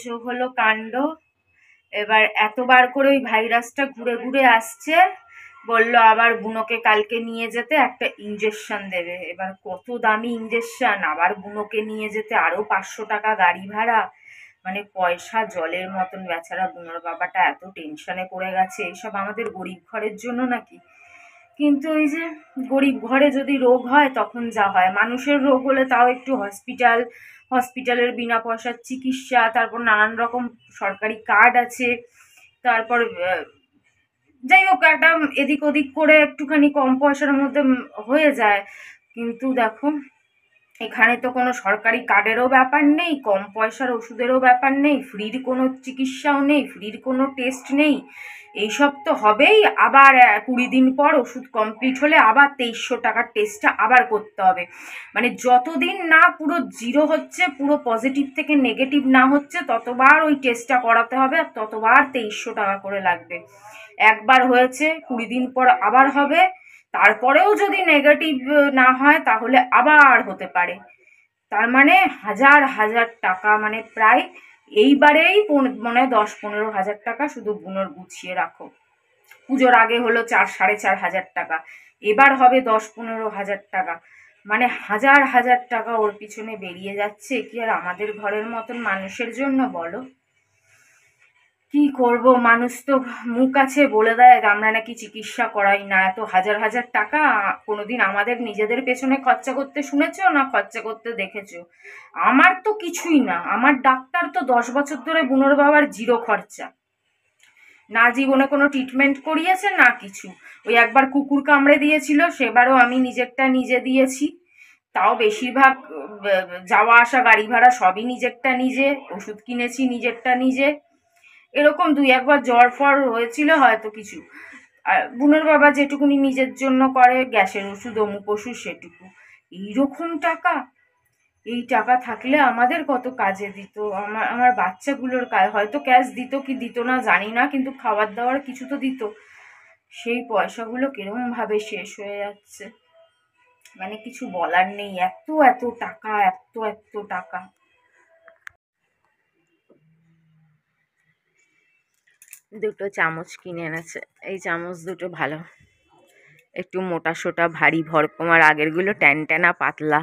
বোঝো হলো কাণ্ড। এবার এতবার করে ওই ভাইরাসটা ঘুরে ঘুরে আসছে, বলল আবার বুনোকে কালকে নিয়ে যেতে একটা ইঞ্জেকশন দেবে। এবার কত দামি ইঞ্জেকশন, আবার বুনোকে নিয়ে যেতে আরো 500 টাকা গাড়ি ভাড়া, মানে পয়সা জলের মতন। বেচারা বুনোর বাবাটা এত টেনশনে পড়ে গেছে। এইসব আমাদের গরিব ঘরের জন্য নাকি? কিন্তু ওই যে গরিব ঘরে যদি রোগ হয় তখন যা হয়, মানুষের রোগ হলে তাও একটু হসপিটালের বিনা পয়সার চিকিৎসা, তারপর নানান রকম সরকারি কার্ড আছে, তারপর যাই হোক একটা এদিক ওদিক করে একটুখানি কম পয়সার মধ্যে হয়ে যায়। কিন্তু দেখো এখানে তো কোনো সরকারি কার্ডেরও ব্যাপার নেই, কম পয়সার ওষুধেরও ব্যাপার নেই, ফ্রির কোনো চিকিৎসাও নেই, ফ্রির কোনো টেস্ট নেই। এইসব তো হবেই, আবার 20 দিন পর ওষুধ কমপ্লিট হলে আবার 2300 টাকার টেস্টটা আবার করতে হবে। মানে যতদিন না পুরো জিরো হচ্ছে, পুরো পজিটিভ থেকে নেগেটিভ না হচ্ছে, ততবার ওই টেস্টটা করাতে হবে, আর ততবার 2300 টাকা করে লাগবে। একবার হয়েছে, 20 দিন পর আবার হবে, তারপরেও যদি নেগেটিভ না হয় তাহলে আবার হতে পারে। তার মানে হাজার হাজার টাকা, মানে প্রায় এইবারেই মনে হয় 10-15 হাজার টাকা শুধু বুনোর গুছিয়ে রাখো। পুজোর আগে হলো 4-4.5 হাজার টাকা, এবার হবে 10-15 হাজার টাকা, মানে হাজার হাজার টাকা ওর পিছনে বেরিয়ে যাচ্ছে। কি আর আমাদের ঘরের মতন মানুষের জন্য বলো? কি করব, মানুষ তো মুখ আছে বলে দেয় আমরা নাকি চিকিৎসা করাই না। এত হাজার হাজার টাকা কোনোদিন আমাদের নিজেদের পেছনে খরচা করতে শুনেছো না খরচা করতে দেখেছো? আমার তো কিছুই না, আমার ডাক্তার তো 10 বছর ধরে বুনোর বাবার জিরো খরচা, না জীবনে কোনো ট্রিটমেন্ট করিয়েছে না কিছু। ওই একবার কুকুর কামড়ে দিয়েছিল, সেবারও আমি নিজেরটা নিজে দিয়েছি, তাও বেশিরভাগ যাওয়া আসা গাড়ি ভাড়া সবই নিজেরটা নিজে, ওষুধ কিনেছি নিজেরটা নিজে। এরকম 2-1বার জ্বর ফর হয়েছিল হয়তো কিছু। আর বুনোর বাবা যেটুকুনি নিজের জন্য করে, গ্যাসের ওষুধ অমুক ওষুধ সেটুকু। এইরকম টাকা, এই টাকা থাকলে আমাদের কত কাজে দিত, আমার বাচ্চাগুলোর হয়তো ক্যাশ দিত কি দিত না জানি না, কিন্তু খাবার দাবার কিছু তো দিত। সেই পয়সাগুলো কিরকম ভাবে শেষ হয়ে যাচ্ছে, মানে কিছু বলার নেই। এত এত টাকা, এত এত টাকা। দুটো চামচ কিনে এনেছে, এই চামচ দুটো ভালো, একটু মোটা সোটা ভারী ভরকম, আর আগেরগুলো ট্যানট্যানা পাতলা।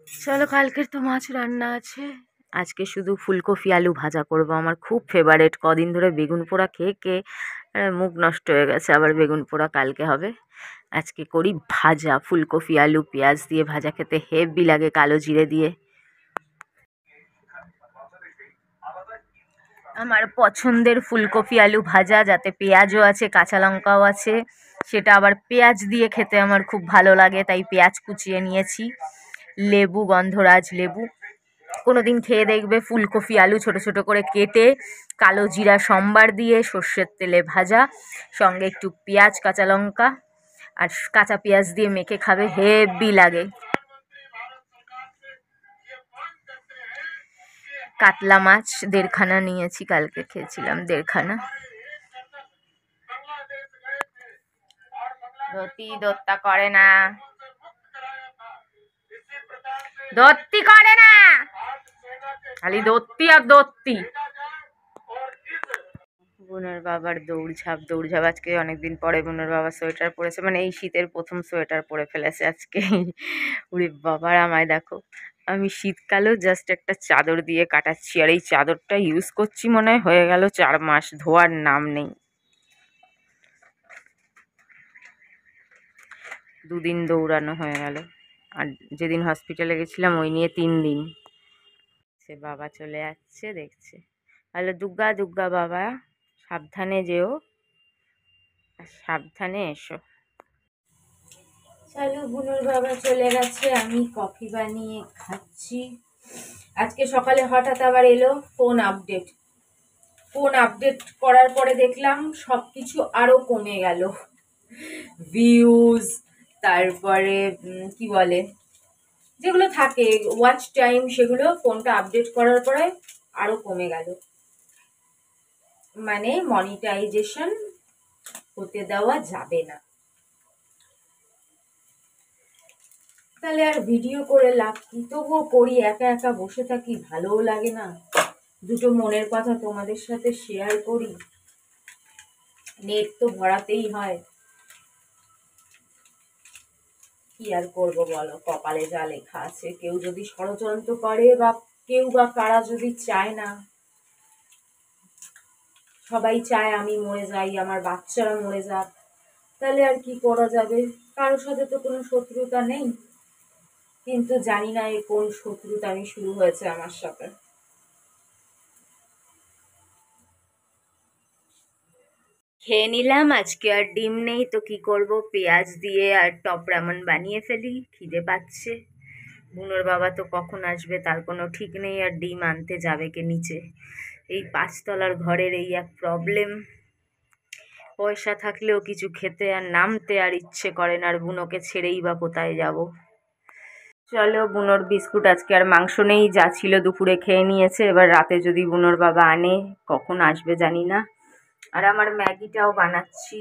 চলো, কালকের তো মাছ রান্না আছে, আজকে শুধু ফুলকপি আলু ভাজা করব। আমার খুব ফেভারেট, কদিন ধরে বেগুন পোড়া খেয়ে খেয়ে মুখ নষ্ট হয়ে গেছে, আবার বেগুন পোড়া কালকে হবে। আজকে করি ভাজা, ফুলকপি আলু পেঁয়াজ দিয়ে ভাজা খেতে হেভি লাগে, কালো জিরে দিয়ে। আমার পছন্দের ফুলকপি আলু ভাজা, যাতে পেঁয়াজও আছে কাঁচা লঙ্কাও আছে, সেটা আবার পেঁয়াজ দিয়ে খেতে আমার খুব ভালো লাগে, তাই পেঁয়াজ কুচিয়ে নিয়েছি, লেবু, গন্ধরাজ লেবু। কোনোদিন খেয়ে দেখবে ফুলকপি আলু ছোট ছোট করে কেটে কালো জিরা সম্বার দিয়ে সর্ষের তেলে ভাজা, সঙ্গে একটু পেঁয়াজ কাঁচা লঙ্কা আর কাঁচা পেঁয়াজ দিয়ে মেখে খাবে, হেভি লাগে। কাতলা মাছ 1.5খানা নিয়েছি, কালকে খেয়েছিলাম 1.5খানা। ধতি দত্তা করে না, দত্তি করে না, খালি দত্তি আর দত্তি। বোনের বাবার দৌড়ঝাঁপ আজকে অনেকদিন পরে বোনের বাবা সোয়েটার পরেছে, মানে এই শীতের প্রথম সোয়েটার পরে ফেলেছে আজকে। উড়ি বাবার, আমায় দেখো, আমি শীতকালেও জাস্ট একটা চাদর দিয়ে কাটাচ্ছি, আর এই চাদরটা ইউজ করছি মনে হয় হয়ে গেল 4 মাস, ধোয়ার নাম নেই। 2 দিন দৌড়ানো হয়ে গেল, আর যেদিন হসপিটালে গেছিলাম ওই নিয়ে 3 দিন। সে বাবা চলে যাচ্ছে দেখছে, হ্যালো দুর্গা দুর্গা বাবা, সাবধানে যেও, সাবধানে এসো। চলো, বুনুর বাবা চলে গেছে, আমি কফি বানিয়ে খাচ্ছি। আজকে সকালে হঠাৎ আবার এলো ফোন আপডেট করার পরে দেখলাম সবকিছু আরো কমে গেল, ভিউজ, তারপরে কি বলে যেগুলো থাকে ওয়াচ টাইম, সেগুলো ফোনটা আপডেট করার পরে আরো কমে গেল, মানে মনিটাইজেশন হতে দেওয়া যাবে না। তাহলে আর ভিডিও করে লাভ কি, তবুও করি, একা একা বসে থাকি, ভালোও লাগে না। দুটো মনের কথা তোমাদের সাথে শেয়ার করি। নেট তো ভরাতেই হয়, কি আর করবো বলো, কপালে যা লেখা আছে। কেউ যদি ষড়যন্ত্র করে বা কেউ বা কারা যদি চায় না, সবাই চায় আমি মরে যাই, আমার বাচ্চারা মরে যাক, তাহলে আর কি করা যাবে? কারোর সাথে তো কোনো শত্রুতা নেই, কিন্তু জানি না এই কোন শত্রুতা আমি শুরু হয়েছে আমার সাথে। খেয়ে নিলাম, আজকে আর ডিম নেই তো কি করব, পেঁয়াজ দিয়ে আর টপ রামন বানিয়ে ফেলি, খিদে পাচ্ছে। বুনোর বাবা তো কখন আসবে তার কোনো ঠিক নেই, আর ডিম আনতে যাবে কে নিচে। এই 5 তলার ঘরের এই এক প্রবলেম, পয়সা থাকলেও কিছু খেতে আর নামতে আর ইচ্ছে করে না, আর বুনোকে ছেড়েই বা কোথায় যাব। চলো, বুনোর বিস্কুট, আজকে আর মাংস নেই, যা ছিল দুপুরে খেয়ে নিয়েছে, এবার রাতে যদি বুনোর বাবা আনে, কখন আসবে জানি না। আর আমার ম্যাগিটাও বানাচ্ছি।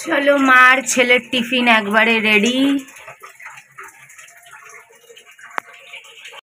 চলো, মার ছেলের টিফিন একবারে রেডি।